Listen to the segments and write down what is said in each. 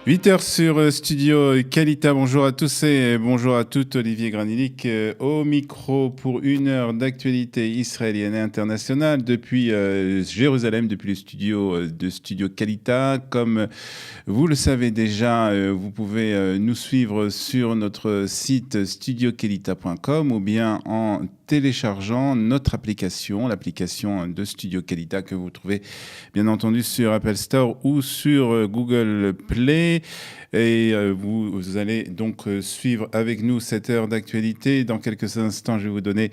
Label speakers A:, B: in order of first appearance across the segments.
A: 8h sur Studio Kalita. Bonjour à tous et bonjour à toutes. Olivier Granilic au micro pour une heure d'actualité israélienne et internationale depuis Jérusalem, depuis le studio de Studio Kalita. Comme vous le savez déjà, vous pouvez nous suivre sur notre site studiokalita.com ou bien en téléchargeant notre application, l'application de Studio Kalita que vous trouvez bien entendu sur Apple Store ou sur Google Play. Et vous allez donc suivre avec nous cette heure d'actualité. Dans quelques instants, je vais vous donner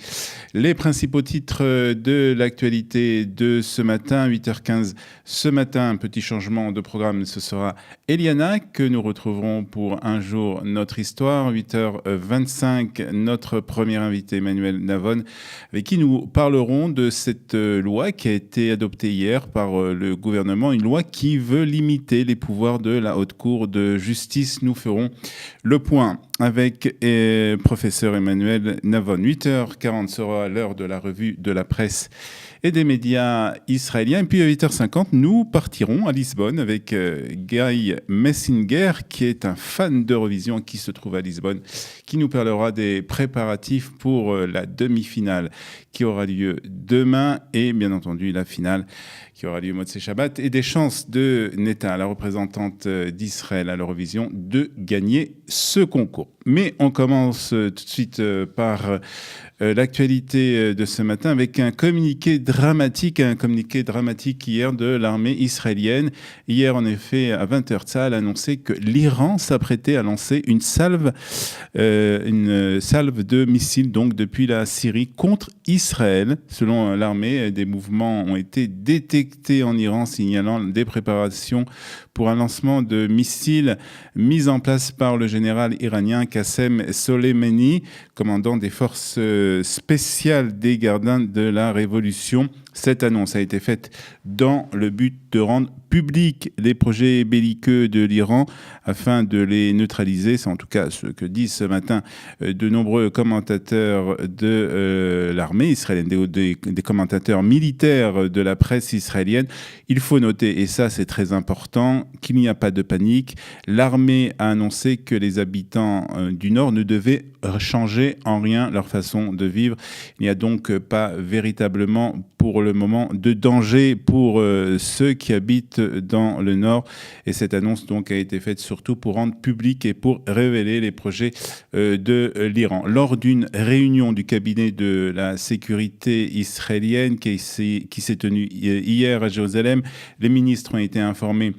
A: les principaux titres de l'actualité de ce matin, 8h15. Ce matin, un petit changement de programme, ce sera Eliana que nous retrouverons pour Un jour notre histoire. 8h25, notre premier invité, Emmanuel Navon, avec qui nous parlerons de cette loi qui a été adoptée hier par le gouvernement, une loi qui veut limiter les pouvoirs de la Haute Cour de justice. Nous ferons le point avec professeur Emmanuel Navon. 8h40 sera l'heure de la revue de la presse et des médias israéliens. Et puis à 8h50, nous partirons à Lisbonne avec Guy Messinger, qui est un fan d'Eurovision qui se trouve à Lisbonne, qui nous parlera des préparatifs pour la demi-finale qui aura lieu demain et bien entendu la finale qui aura lieu Motzei Shabbat et des chances de Netta, la représentante d'Israël à l'Eurovision, de gagner ce concours. Mais on commence tout de suite par l'actualité de ce matin avec un communiqué dramatique hier de l'armée israélienne. Hier, en effet, à 20h, Tsahal a annoncé que l'Iran s'apprêtait à lancer une salve de missiles donc depuis la Syrie contre Israël. Selon l'armée, des mouvements ont été détectés en Iran signalant des préparations pour un lancement de missiles mis en place par le général iranien Qassem Soleimani, commandant des forces spéciales des gardiens de la Révolution. Cette annonce a été faite dans le but de rendre publics les projets belliqueux de l'Iran afin de les neutraliser. C'est en tout cas ce que disent ce matin de nombreux commentateurs de l'armée israélienne, des commentateurs militaires de la presse israélienne. Il faut noter, et ça c'est très important, qu'il n'y a pas de panique. L'armée a annoncé que les habitants du Nord ne devaient changer en rien leur façon de vivre. Il n'y a donc pas véritablement pour le moment de danger pour ceux qui habitent dans le Nord. Et cette annonce donc a été faite surtout pour rendre public et pour révéler les projets de l'Iran. Lors d'une réunion du cabinet de la sécurité israélienne qui s'est tenue hier à Jérusalem, les ministres ont été informés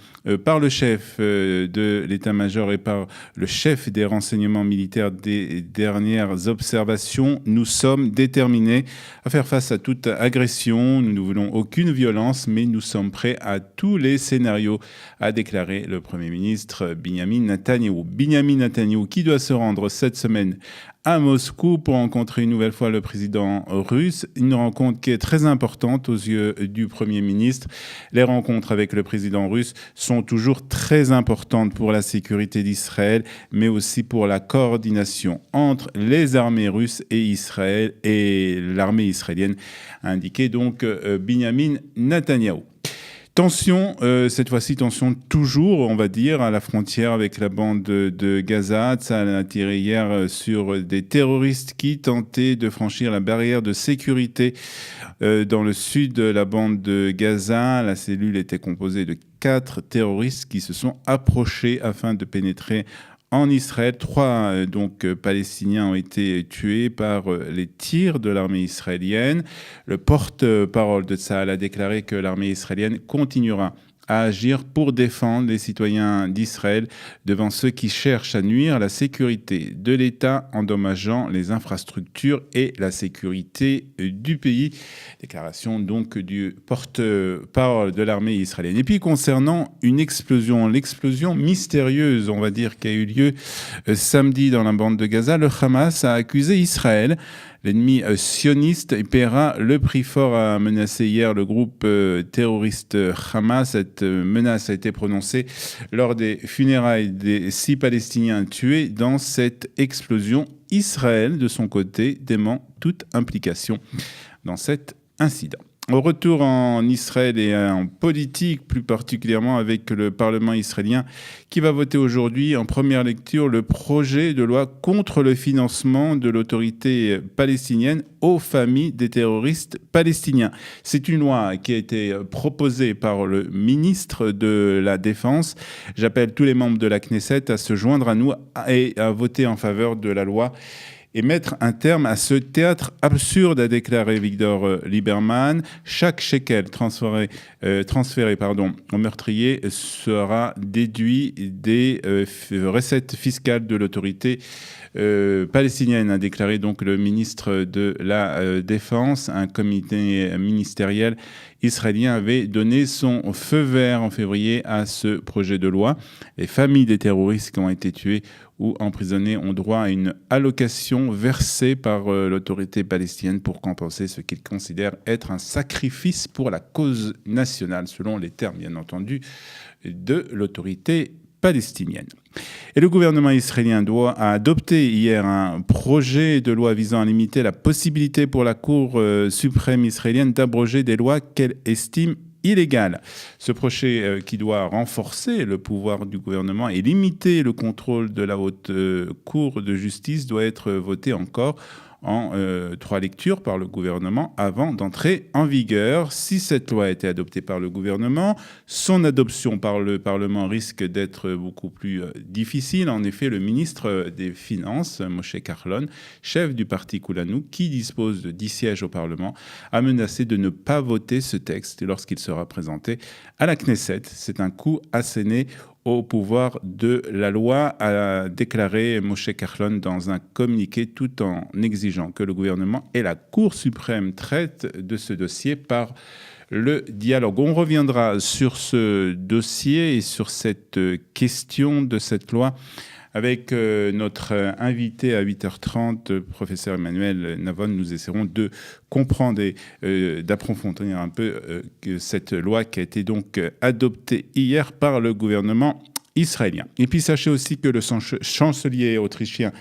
A: par le chef de l'état-major et par le chef des renseignements militaires des dernières observations. Nous sommes déterminés à faire face à toute agression. Nous ne voulons aucune violence, mais nous sommes prêts à tous les scénarios, a déclaré le Premier ministre Binyamin Netanyahou. Binyamin Netanyahou qui doit se rendre cette semaine à Moscou pour rencontrer une nouvelle fois le président russe. Une rencontre qui est très importante aux yeux du Premier ministre. Les rencontres avec le président russe sont toujours très importantes pour la sécurité d'Israël, mais aussi pour la coordination entre les armées russes et Israël et l'armée israélienne, a indiqué donc Binyamin Netanyahou. Tension, cette fois-ci tension toujours, on va dire, à la frontière avec la bande de Gaza. Ça a attiré hier sur des terroristes qui tentaient de franchir la barrière de sécurité dans le sud de la bande de Gaza. La cellule était composée de 4 terroristes qui se sont approchés afin de pénétrer en Israël. 3 Palestiniens ont été tués par les tirs de l'armée israélienne. Le porte-parole de Tsahal a déclaré que l'armée israélienne continuera à agir pour défendre les citoyens d'Israël devant ceux qui cherchent à nuire à la sécurité de l'État, endommageant les infrastructures et la sécurité du pays. Déclaration donc du porte-parole de l'armée israélienne. Et puis concernant l'explosion mystérieuse, on va dire, qui a eu lieu samedi dans la bande de Gaza, le Hamas a accusé Israël. L'ennemi sioniste paiera le prix fort, a menacé hier le groupe terroriste Hamas. Cette menace a été prononcée lors des funérailles des 6 Palestiniens tués dans cette explosion. Israël, de son côté, dément toute implication dans cet incident. Au retour en Israël et en politique, plus particulièrement avec le Parlement israélien qui va voter aujourd'hui en première lecture le projet de loi contre le financement de l'autorité palestinienne aux familles des terroristes palestiniens. C'est une loi qui a été proposée par le ministre de la Défense. J'appelle tous les membres de la Knesset à se joindre à nous et à voter en faveur de la loi et mettre un terme à ce théâtre absurde, a déclaré Victor Lieberman. Chaque shekel transféré au meurtrier sera déduit des recettes fiscales de l'autorité palestinienne, a déclaré donc le ministre de la Défense. Un comité ministériel israélien avait donné son feu vert en février à ce projet de loi. Les familles des terroristes qui ont été tués ou emprisonnés ont droit à une allocation versée par l'autorité palestinienne pour compenser ce qu'ils considèrent être un sacrifice pour la cause nationale, selon les termes, bien entendu, de l'autorité palestinienne. Et le gouvernement israélien a adopté hier un projet de loi visant à limiter la possibilité pour la Cour suprême israélienne d'abroger des lois qu'elle estime illégales. Ce projet qui doit renforcer le pouvoir du gouvernement et limiter le contrôle de la haute cour de justice doit être voté encore en 3 lectures par le gouvernement avant d'entrer en vigueur. Si cette loi a été adoptée par le gouvernement, son adoption par le Parlement risque d'être beaucoup plus difficile. En effet, le ministre des Finances, Moshe Kahlon, chef du parti Kulanu, qui dispose de 10 sièges au Parlement, a menacé de ne pas voter ce texte lorsqu'il sera présenté à la Knesset. C'est un coup asséné au pouvoir de la loi, a déclaré Moshe Kahlon dans un communiqué, tout en exigeant que le gouvernement et la Cour suprême traitent de ce dossier par le dialogue. On reviendra sur ce dossier et sur cette question de cette loi avec notre invité à 8h30, professeur Emmanuel Navon. Nous essaierons de comprendre et d'approfondir un peu cette loi qui a été donc adoptée hier par le gouvernement israélien. Et puis sachez aussi que le chancelier autrichien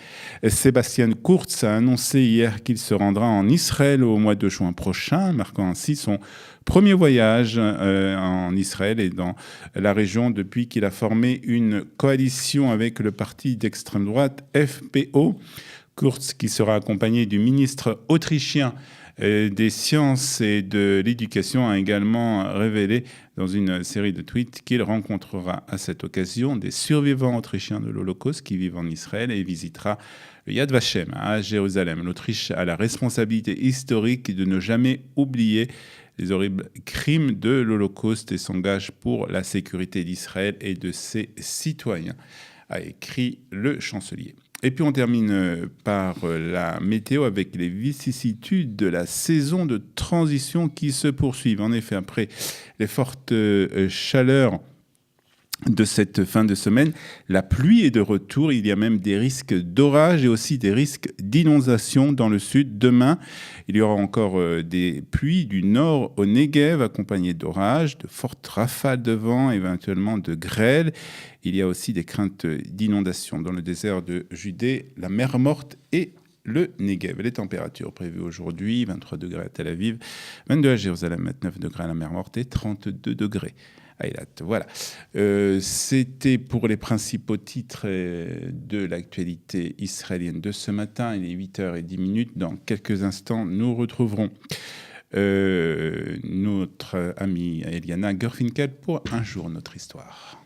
A: Sebastian Kurz a annoncé hier qu'il se rendra en Israël au mois de juin prochain, marquant ainsi son premier voyage en Israël et dans la région depuis qu'il a formé une coalition avec le parti d'extrême droite FPO. Kurz, qui sera accompagné du ministre autrichien des sciences et de l'éducation, a également révélé dans une série de tweets qu'il rencontrera à cette occasion des survivants autrichiens de l'Holocauste qui vivent en Israël et visitera le Yad Vashem à Jérusalem. L'Autriche a la responsabilité historique de ne jamais oublier les horribles crimes de l'Holocauste et s'engage pour la sécurité d'Israël et de ses citoyens, a écrit le chancelier. Et puis on termine par la météo avec les vicissitudes de la saison de transition qui se poursuivent. En effet, après les fortes chaleurs de cette fin de semaine, la pluie est de retour. Il y a même des risques d'orage et aussi des risques d'inondation dans le sud. Demain, il y aura encore des pluies du nord au Negev accompagnées d'orages, de fortes rafales de vent, éventuellement de grêle. Il y a aussi des craintes d'inondation dans le désert de Judée, la mer Morte et le Negev. Les températures prévues aujourd'hui, 23 degrés à Tel Aviv, 22 à Jérusalem, 29 degrés à la mer Morte et 32 degrés à Eilat. Voilà. C'était pour les principaux titres de l'actualité israélienne de ce matin. Il est 8h10. Dans quelques instants, nous retrouverons notre amie Eliana Gerfinkel pour Un jour notre histoire.